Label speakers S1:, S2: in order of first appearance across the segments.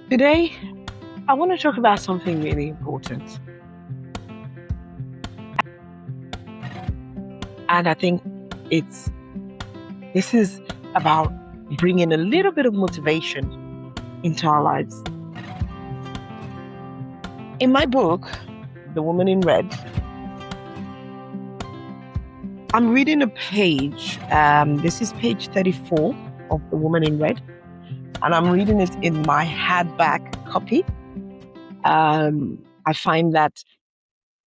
S1: Today, I want to talk about something really important. And I think it's this is about bringing a little bit of motivation into our lives. In my book, The Woman in Red, I'm reading a page. This is page 34 of The Woman in Red, and I'm reading it in my hardback copy. I find that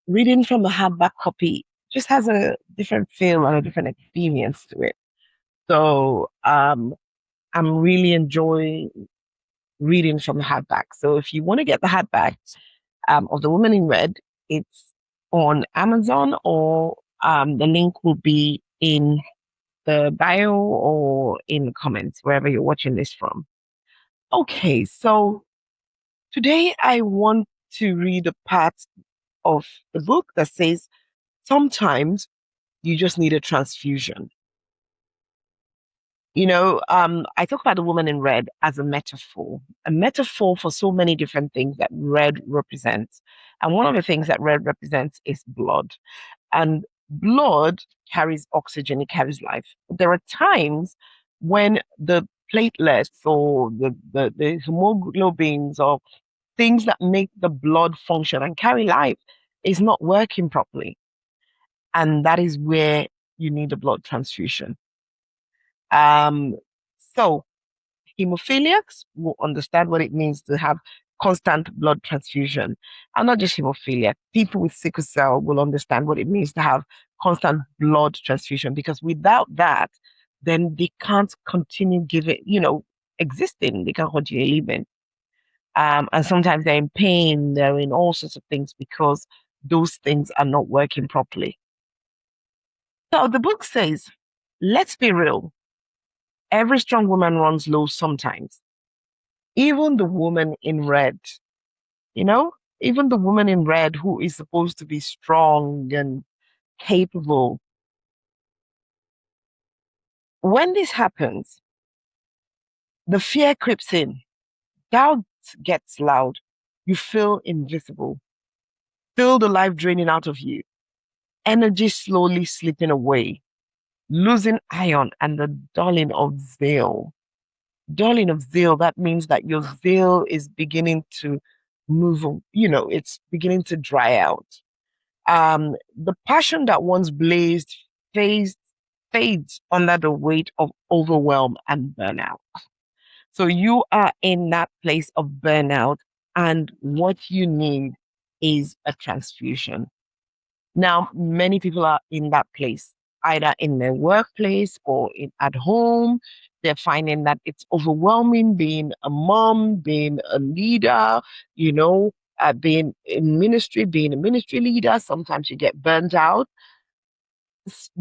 S1: reading from the hardback copy just has a different feel and a different experience to it. So I'm really enjoying reading from the hardback. So if you want to get the hardback of The Woman in Red, it's on Amazon or the link will be in the bio or in the comments, wherever you're watching this from. Okay, so today I want to read a part of the book that says sometimes you just need a transfusion. I talk about the woman in red as a metaphor for so many different things that red represents. And one of the things that red represents is blood. And blood carries oxygen, it carries life. There are times when the platelets or the hemoglobins or things that make the blood function and carry life is not working properly. And that is where you need a blood transfusion. Um, so hemophiliacs will understand what it means to have constant blood transfusion. And not just hemophilia, people with sickle cell will understand what it means to have constant blood transfusion because without that, then they can't continue giving, existing. They can't continue living. And sometimes they're in pain, they're in all sorts of things because those things are not working properly. So the book says, let's be real. Every strong woman runs low sometimes. Even the woman in red, you know, even the woman in red who is supposed to be strong and capable. When this happens, the fear creeps in, doubt gets loud, you feel invisible, feel the life draining out of you, energy slowly slipping away, losing iron and the dulling of zeal. Dulling of zeal, that means that your zeal is beginning to move, it's beginning to dry out. The passion that once blazed fades, fades under the weight of overwhelm and burnout. So you are in that place of burnout, and what you need is a transfusion. Now, many people are in that place, either in their workplace or at home. They're finding that it's overwhelming being a mom, being a leader, being in ministry, being a ministry leader. Sometimes you get burnt out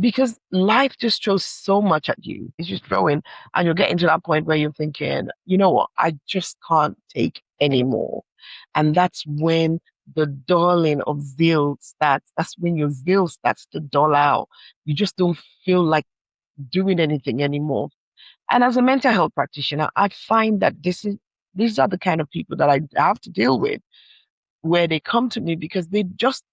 S1: because life just throws so much at you. It's just throwing, and you're getting to that point where you're thinking, you know what, I just can't take anymore. And that's when the dulling of zeal starts. That's when your zeal starts to dull out. You just don't feel like doing anything anymore. And as a mental health practitioner, I find that these are the kind of people that I have to deal with where they come to me because they just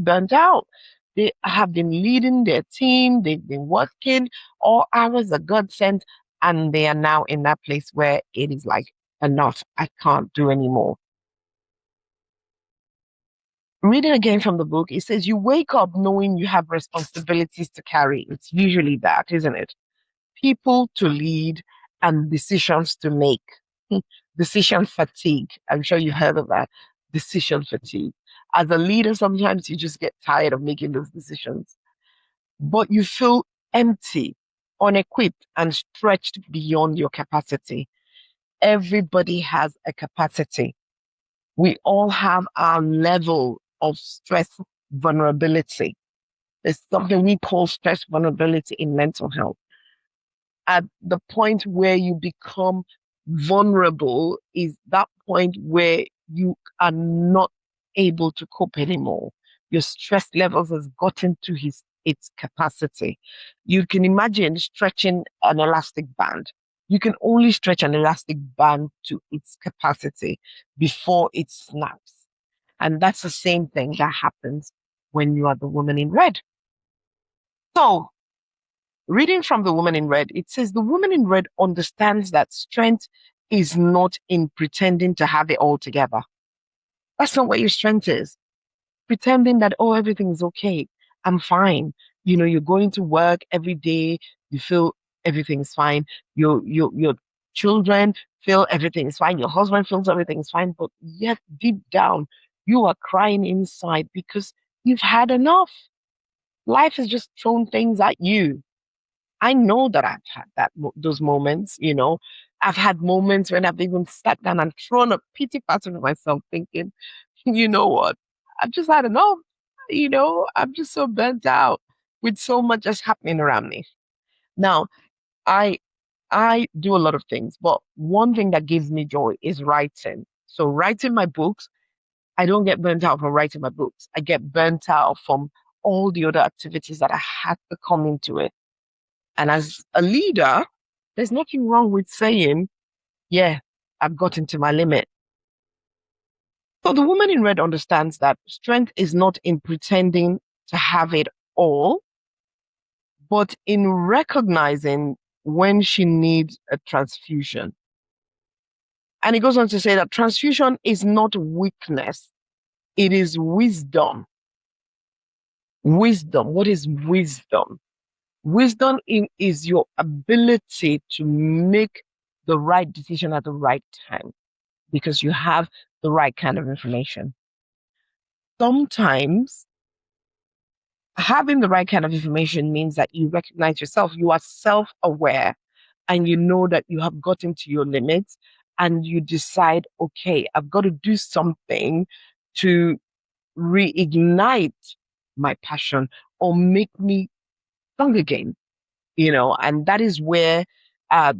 S1: burnt out. They have been leading their team, they've been working all hours that God sent, and they are now in that place where it is like enough. I can't do anymore. Reading again from the book, it says you wake up knowing you have responsibilities to carry. It's usually that, isn't it? People to lead and decisions to make. Decision fatigue. I'm sure you heard of that. Decision fatigue. As a leader, sometimes you just get tired of making those decisions, but you feel empty, unequipped, and stretched beyond your capacity. Everybody has a capacity. We all have our level of stress vulnerability. There's something we call stress vulnerability in mental health. At the point where you become vulnerable is that point where you are not able to cope anymore. Your stress levels has gotten to its capacity. You can imagine stretching an elastic band. You can only stretch an elastic band to its capacity before it snaps. And that's the same thing that happens when you are the woman in red. So, reading from the woman in red, it says the woman in red understands that strength is not in pretending to have it all together. That's not what your strength is. Pretending that, oh, everything is okay. I'm fine. You're going to work every day. You feel everything's fine. Your children feel everything is fine. Your husband feels everything is fine. But yet deep down, you are crying inside because you've had enough. Life has just thrown things at you. I know that I've had those moments. I've had moments when I've even sat down and thrown a pity party for myself, thinking, you know what? I've just had enough. I'm just so burnt out with so much just happening around me. Now, I I do a lot of things, but one thing that gives me joy is writing. So writing my books, I don't get burnt out from writing my books. I get burnt out from all the other activities that I had to come into it. And as a leader, there's nothing wrong with saying, yeah, I've gotten to my limit. So the woman in red understands that strength is not in pretending to have it all, but in recognizing when she needs a transfusion. And he goes on to say that transfusion is not weakness, it is wisdom. Wisdom. What is wisdom? Wisdom is your ability to make the right decision at the right time because you have the right kind of information. Sometimes having the right kind of information means that you recognize yourself, you are self aware, and you know that you have gotten to your limits, and you decide, okay, I've got to do something to reignite my passion or make me strong again, and that is where uh,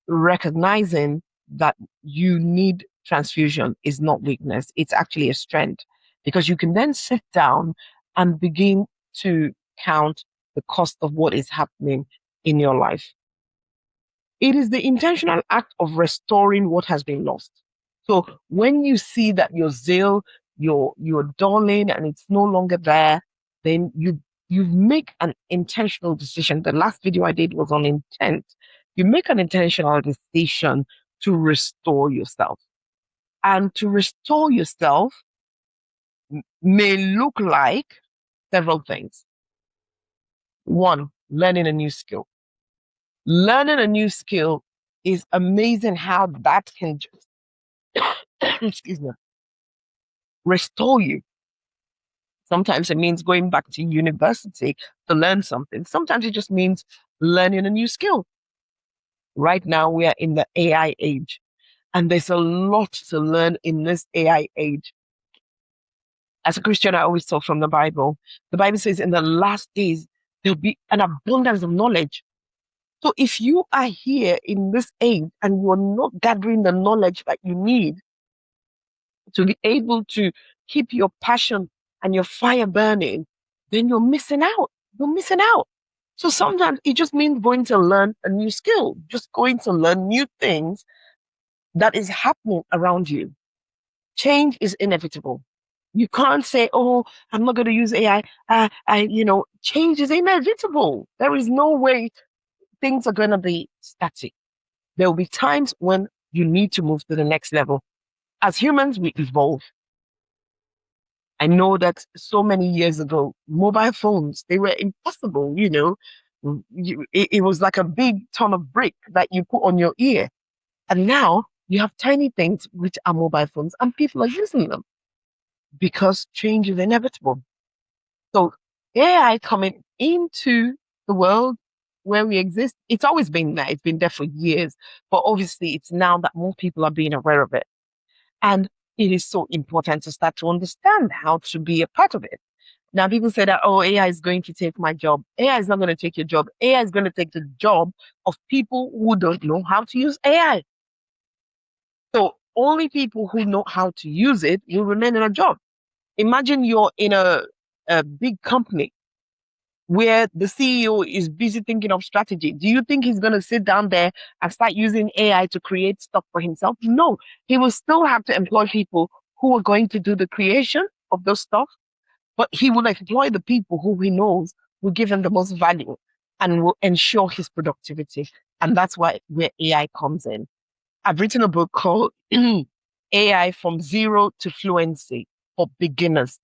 S1: recognizing that you need transfusion is not weakness, it's actually a strength because you can then sit down and begin to count the cost of what is happening in your life. It is the intentional act of restoring what has been lost. So when you see that your zeal, your dulling, and it's no longer there, then you make an intentional decision. The last video I did was on intent. You make an intentional decision to restore yourself. And to restore yourself may look like several things. One, learning a new skill. Learning a new skill is amazing how that can just, excuse me, restore you. Sometimes it means going back to university to learn something. Sometimes it just means learning a new skill. Right now, we are in the AI age, and there's a lot to learn in this AI age. As a Christian, I always talk from the Bible. The Bible says in the last days, there'll be an abundance of knowledge. So if you are here in this age and you're not gathering the knowledge that you need to be able to keep your passion and your fire burning, then you're missing out. You're missing out. So sometimes it just means going to learn a new skill, just going to learn new things that is happening around you. Change is inevitable. You can't say, "Oh, I'm not going to use AI." Change is inevitable. There is no way things are going to be static. There will be times when you need to move to the next level. As humans, we evolve. I know that so many years ago, mobile phones, they were impossible, it was like a big ton of brick that you put on your ear. And now you have tiny things which are mobile phones and people are using them because change is inevitable. So AI coming into the world where we exist, it's always been there. It's been there for years, but obviously it's now that more people are being aware of it. And it is so important to start to understand how to be a part of it. Now, people say that, oh, AI is going to take my job. AI is not going to take your job. AI is going to take the job of people who don't know how to use AI. So only people who know how to use it will remain in a job. Imagine you're in a big company where the CEO is busy thinking of strategy. Do you think he's going to sit down there and start using AI to create stuff for himself? No, he will still have to employ people who are going to do the creation of those stuff, but he will employ the people who he knows will give him the most value and will ensure his productivity. And that's where AI comes in. I've written a book called AI from Zero to Fluency for Beginners.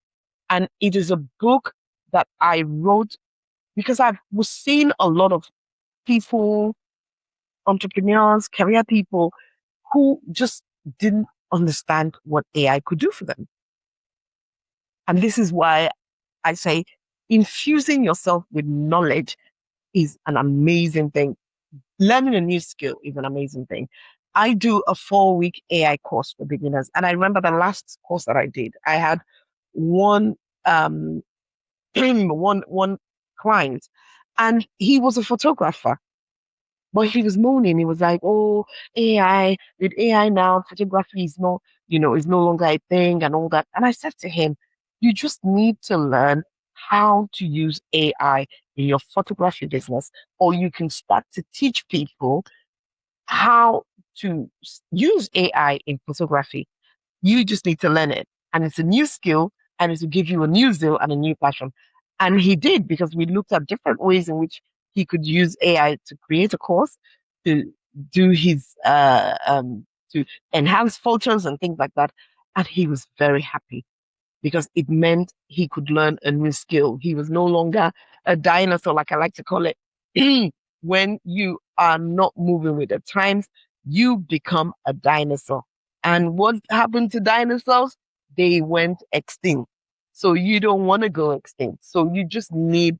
S1: And it is a book that I wrote because I was seeing a lot of people, entrepreneurs, career people who just didn't understand what AI could do for them. And this is why I say infusing yourself with knowledge is an amazing thing. Learning a new skill is an amazing thing. I do a 4-week AI course for beginners. And I remember the last course that I did, I had one um one client, and he was a photographer. But he was moaning. He was like, "Oh, AI, with AI now, photography is is no longer a thing and all that." And I said to him, "You just need to learn how to use AI in your photography business, or you can start to teach people how to use AI in photography. You just need to learn it. And it's a new skill, and it will give you a new zeal and a new passion." And he did, because we looked at different ways in which he could use AI to create a course, to do his to enhance photos and things like that. And he was very happy because it meant he could learn a new skill. He was no longer a dinosaur, like I like to call it. When you are not moving with the times, you become a dinosaur. And what happened to dinosaurs? They went extinct. So you don't want to go extinct. So you just need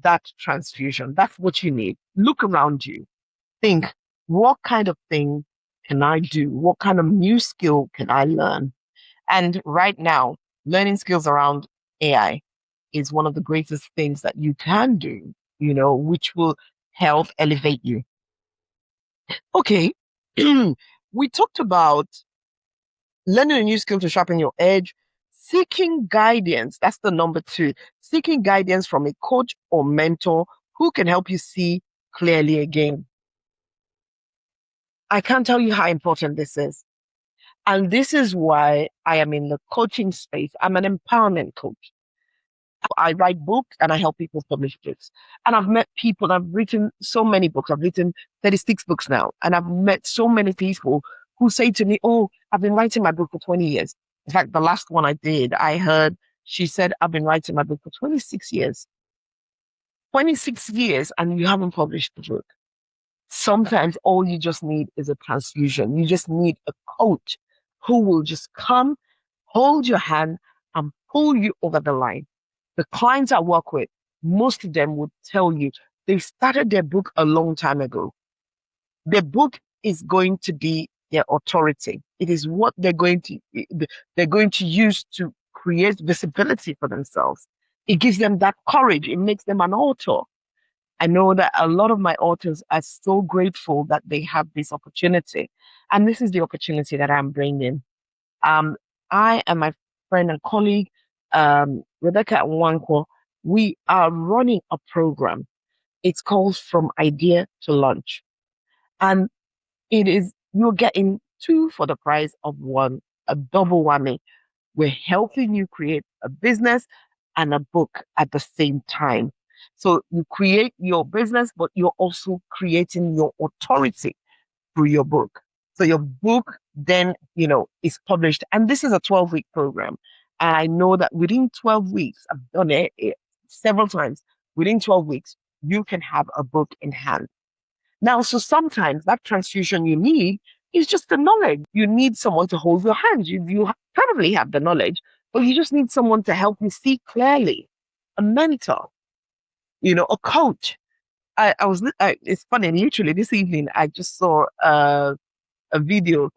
S1: that transfusion. That's what you need. Look around you. Think, what kind of thing can I do? What kind of new skill can I learn? And right now, learning skills around AI is one of the greatest things that you can do, which will help elevate you. Okay. We talked about learning a new skill to sharpen your edge, seeking guidance. That's the number 2. Seeking guidance from a coach or mentor who can help you see clearly again. I can't tell you how important this is. And this is why I am in the coaching space. I'm an empowerment coach. I write books and I help people publish books. And I've met people, I've written so many books. I've written 36 books now. And I've met so many people who say to me, "Oh, I've been writing my book for 20 years. In fact, the last one I did, I heard she said, "I've been writing my book for 26 years." 26 years and you haven't published the book. Sometimes all you just need is a transfusion. You just need a coach who will just come, hold your hand, and pull you over the line. The clients I work with, most of them would tell you they started their book a long time ago. Their book is going to be their authority. It is what they're going to use to create visibility for themselves. It gives them that courage. It makes them an author. I know that a lot of my authors are so grateful that they have this opportunity. And this is the opportunity that I'm bringing. Um, I and my friend and colleague, Rebecca Nwankwo, we are running a program. It's called From Idea to Launch. And you're getting 2 for the price of 1, a double whammy. We're helping you create a business and a book at the same time. So you create your business, but you're also creating your authority through your book. So your book then, is published. And this is a 12-week program. And I know that within 12 weeks, I've done it several times. Within 12 weeks, you can have a book in hand. Now, so sometimes that transfusion you need is just the knowledge. You need someone to hold your hand. You probably have the knowledge, but you just need someone to help you see clearly. A mentor, a coach. It's funny, literally this evening, I just saw a video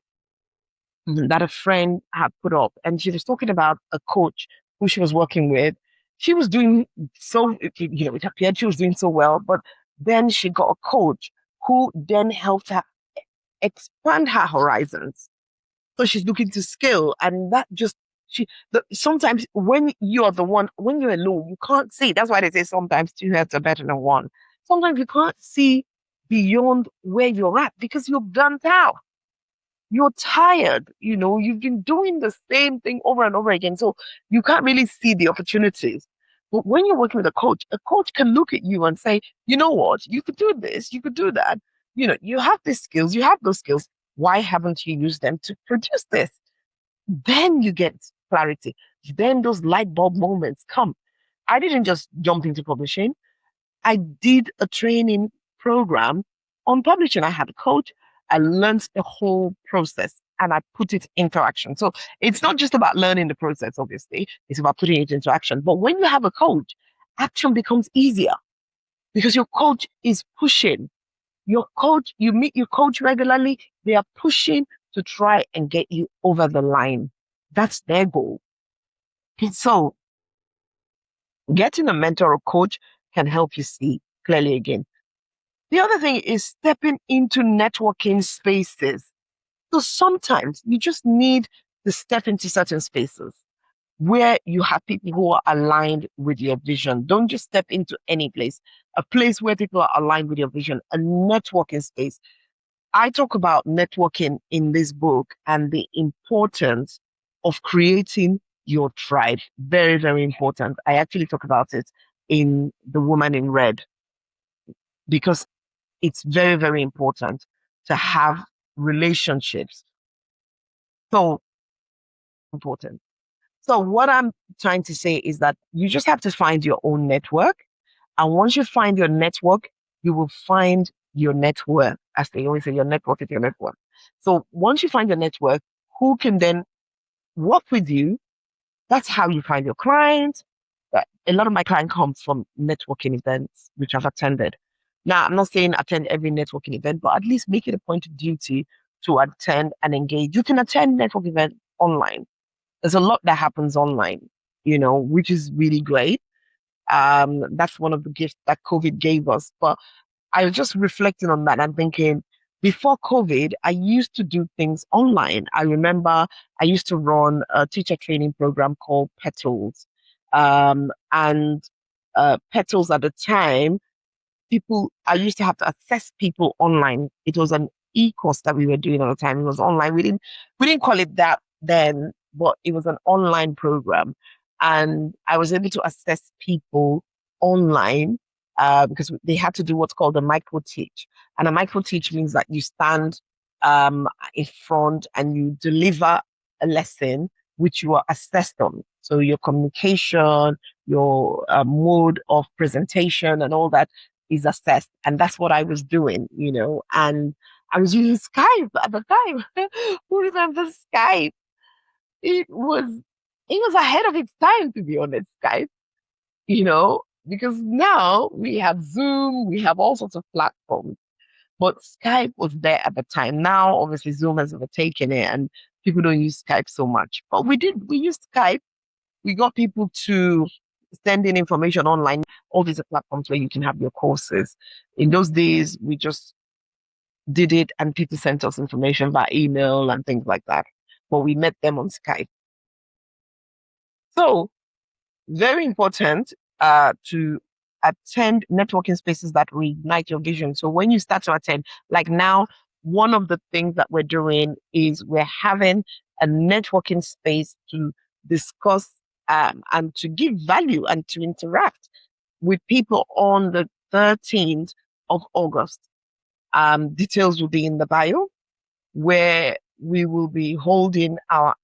S1: that a friend had put up, and she was talking about a coach who she was working with. She was doing so, it appeared she was doing so well, but then she got a coach who then helped her expand her horizons. So she's looking to scale, and that just Sometimes when you're the one, when you're alone, you can't see. That's why they say sometimes two heads are better than one. Sometimes you can't see beyond where you're at because you're burnt out. You're tired, you've been doing the same thing over and over again. So you can't really see the opportunities. But when you're working with a coach can look at you and say, you know what, you could do this, you could do that. You have these skills, you have those skills. Why haven't you used them to produce this? Then you get clarity. Then those light bulb moments come. I didn't just jump into publishing. I did a training program on publishing. I had a coach. I learned the whole process and I put it into action. So it's not just about learning the process, obviously, it's about putting it into action. But when you have a coach, action becomes easier because your coach is pushing. Your coach, you meet your coach regularly, they are pushing to try and get you over the line. That's their goal. So getting a mentor or coach can help you see clearly again. The other thing is stepping into networking spaces. So sometimes you just need to step into certain spaces where you have people who are aligned with your vision. Don't just step into any place, a place where people are aligned with your vision, a networking space. I talk about networking in this book and the importance of creating your tribe. Very, very important. I actually talk about it in The Woman in Red because it's very, very important to have relationships. So important. So what I'm trying to say is that you just have to find your own network. And once you find your network, you will find your net worth. As they always say, your network is your network. So once you find your network, who can then work with you? That's how you find your clients. A lot of my clients come from networking events, which I've attended. Now, I'm not saying attend every networking event, but at least make it a point of duty to attend and engage. You can attend network event online. There's a lot that happens online, which is really great. That's one of the gifts that COVID gave us. But I was just reflecting on that and thinking, before COVID, I used to do things online. I remember I used to run a teacher training program called Petals. And Petals at the time, I used to have to assess people online. It was an e-course that we were doing at the time. It was online. We didn't call it that then, but it was an online program. And I was able to assess people online because they had to do what's called a micro teach. And a micro teach means that you stand in front and you deliver a lesson which you are assessed on. So your communication, your mode of presentation and all that is assessed. And that's what I was doing, and I was using Skype at the time. Who remembers Skype? It was it was ahead of its time, to be honest, Skype, because now we have Zoom, we have all sorts of platforms. But Skype was there at the time. Now, obviously, Zoom has overtaken it and people don't use Skype so much. But we used Skype. We got people to send in information online. All these are platforms where you can have your courses. In those days, we just did it and people sent us information by email and things like that. But we met them on Skype. So very important to attend networking spaces that reignite your vision. So when you start to attend, like now, one of the things that we're doing is we're having a networking space to discuss and to give value and to interact with people on the 13th of August. Details will be in the bio, where we will be holding our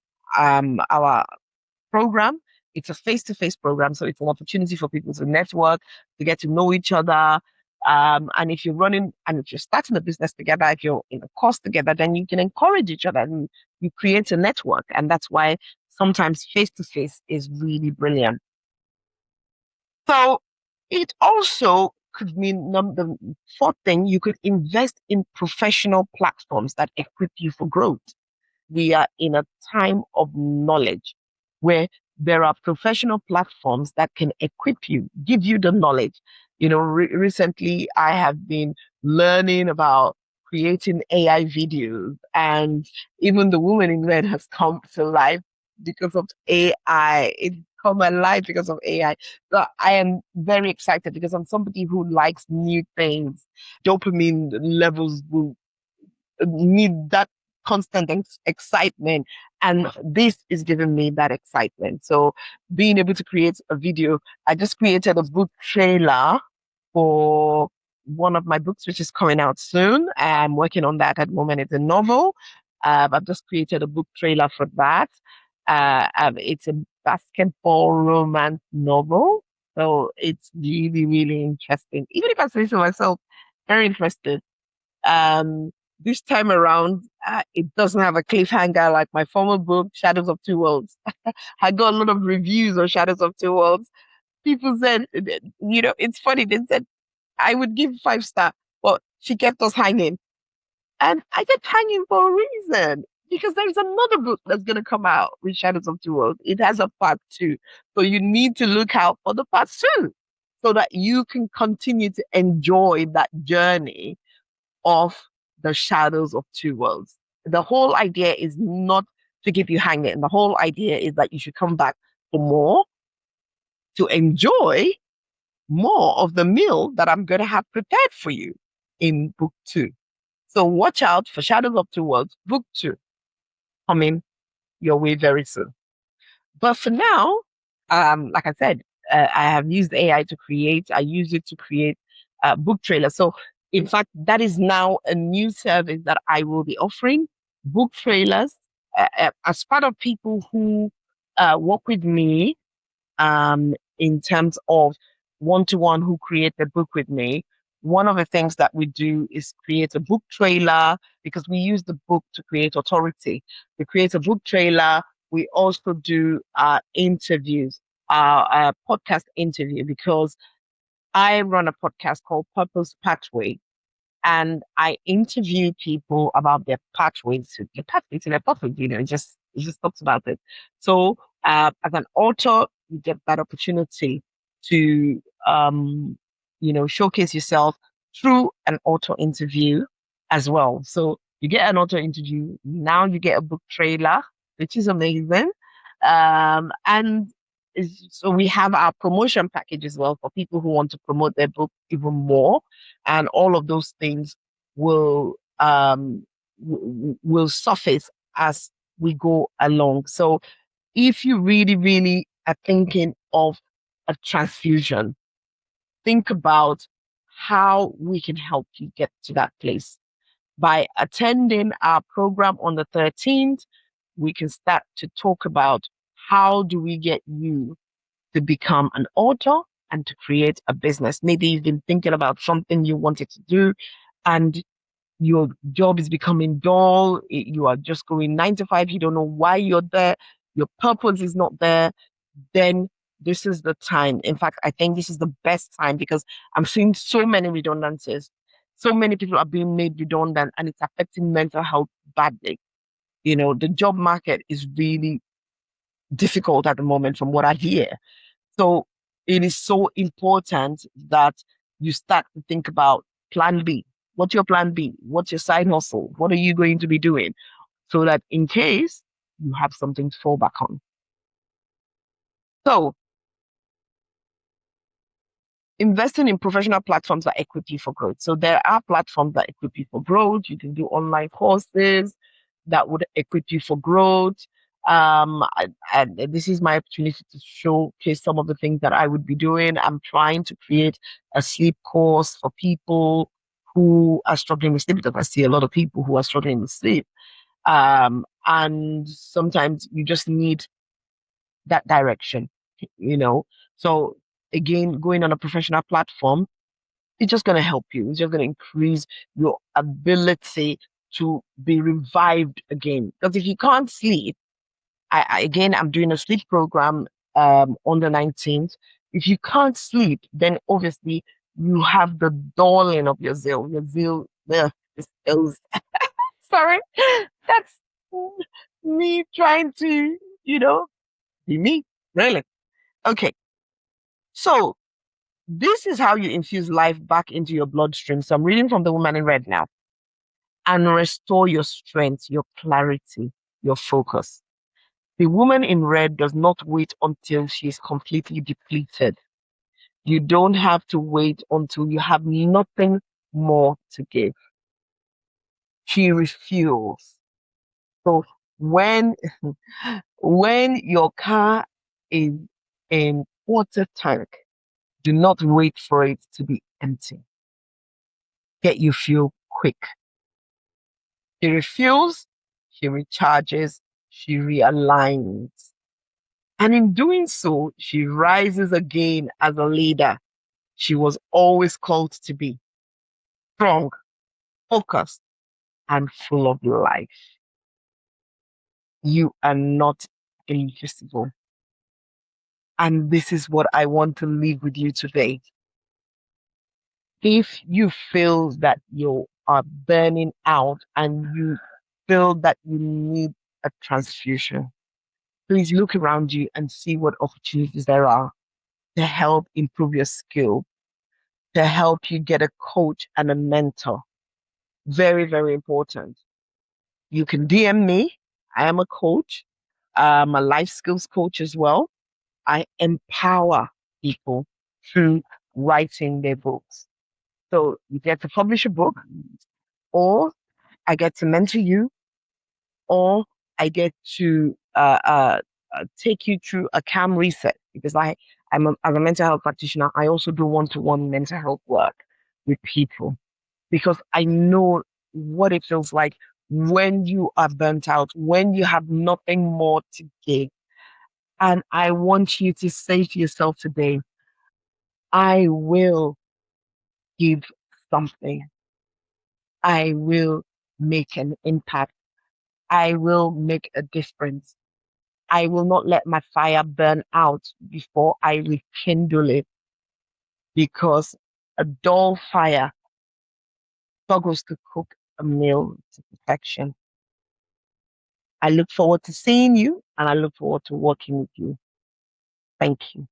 S1: program. It's a face-to-face program, so it's an opportunity for people to network, to get to know each other. And if you're starting a business together, if you're in a course together, then you can encourage each other and you create a network. And that's why sometimes face-to-face is really brilliant. So it also could mean the fourth thing, you could invest in professional platforms that equip you for growth. We are in a time of knowledge where there are professional platforms that can equip you, give you the knowledge. Recently I have been learning about creating AI videos, and even The Woman in Red has come to life because of AI. It's come alive because of AI. So I am very excited because I'm somebody who likes new things. Dopamine levels will need that constant excitement. And this is giving me that excitement. So being able to create a video, I just created a book trailer for one of my books, which is coming out soon. I'm working on that at the moment. It's a novel. I've just created a book trailer for that. It's a basketball romance novel. So it's really, really interesting. Even if I say so myself, very interested. Um, this time around, it doesn't have a cliffhanger like my former book, Shadows of Two Worlds. I got a lot of reviews on Shadows of Two Worlds. People said, it's funny. They said I would give 5 star, but she kept us hanging. And I kept hanging for a reason because there's another book that's going to come out with Shadows of Two Worlds. It has a part two. So you need to look out for the part two so that you can continue to enjoy that journey of the Shadows of Two Worlds. The whole idea is not to keep you hanging. The whole idea is that you should come back for more to enjoy more of the meal that I'm going to have prepared for you in book two. So watch out for Shadows of Two Worlds, book two, coming your way very soon. But for now, like I said, I have used AI to create. I use it to create book trailers. So in fact, that is now a new service that I will be offering book trailers as part of people who work with me in terms of one-to-one who create the book with me. One of the things that we do is create a book trailer because we use the book to create authority. We create a book trailer. We also do interviews, podcast interview, because I run a podcast called Purpose Pathway, and I interview people about their pathways to their purpose. It just talks about it. So, as an author, you get that opportunity to, showcase yourself through an author interview as well. So you get an author interview. Now you get a book trailer, which is amazing. And so we have our promotion package as well for people who want to promote their book even more, and all of those things will will surface as we go along. So if you really, really are thinking of a transfusion, think about how we can help you get to that place. By attending our program on the 13th, we can start to talk about how do we get you to become an author and to create a business. Maybe you've been thinking about something you wanted to do and your job is becoming dull. You are just going 9 to 5. You don't know why you're there. Your purpose is not there. Then this is the time. In fact, I think this is the best time because I'm seeing so many redundancies. So many people are being made redundant and it's affecting mental health badly. The job market is really difficult at the moment from what I hear. So it is so important that you start to think about plan B. What's your plan B? What's your side hustle? What are you going to be doing? So that in case you have something to fall back on. So investing in professional platforms that equip you for growth. So there are platforms that equip you for growth. You can do online courses that would equip you for growth. And this is my opportunity to showcase some of the things that I would be doing. I'm trying to create a sleep course for people who are struggling with sleep, because I see a lot of people who are struggling with sleep. And sometimes you just need that direction, you know. So again, going on a professional platform, it's just going to help you. It's just going to increase your ability to be revived again. Because if you can't sleep, again, I'm doing a sleep program on the 19th. If you can't sleep, then obviously you have the dulling of your zeal. Your zeal, is sorry, that's me trying to, be me, really. Okay, so this is how you infuse life back into your bloodstream. So I'm reading from the Woman in Red now. And restore your strength, your clarity, your focus. The woman in red does not wait until she is completely depleted. You don't have to wait until you have nothing more to give. She refuels. So when when your car is in water tank, do not wait for it to be empty. Get your fuel quick. She refuels, she recharges, she realigns. And in doing so, she rises again as a leader she was always called to be: strong, focused, and full of life. You are not invisible. And this is what I want to leave with you today. If you feel that you are burning out and you feel that you need a transfusion, please look around you and see what opportunities there are to help improve your skill, to help you get a coach and a mentor. Very, very important. You can DM me. I am a coach. I'm a life skills coach as well. I empower people through writing their books. So you get to publish a book, or I get to mentor you, or I get to take you through a CAM reset, because as a mental health practitioner, I also do one-to-one mental health work with people, because I know what it feels like when you are burnt out, when you have nothing more to give. And I want you to say to yourself today, I will give something. I will make an impact. I will make a difference. I will not let my fire burn out before I rekindle it, because a dull fire struggles to cook a meal to perfection. I look forward to seeing you, and I look forward to working with you. Thank you.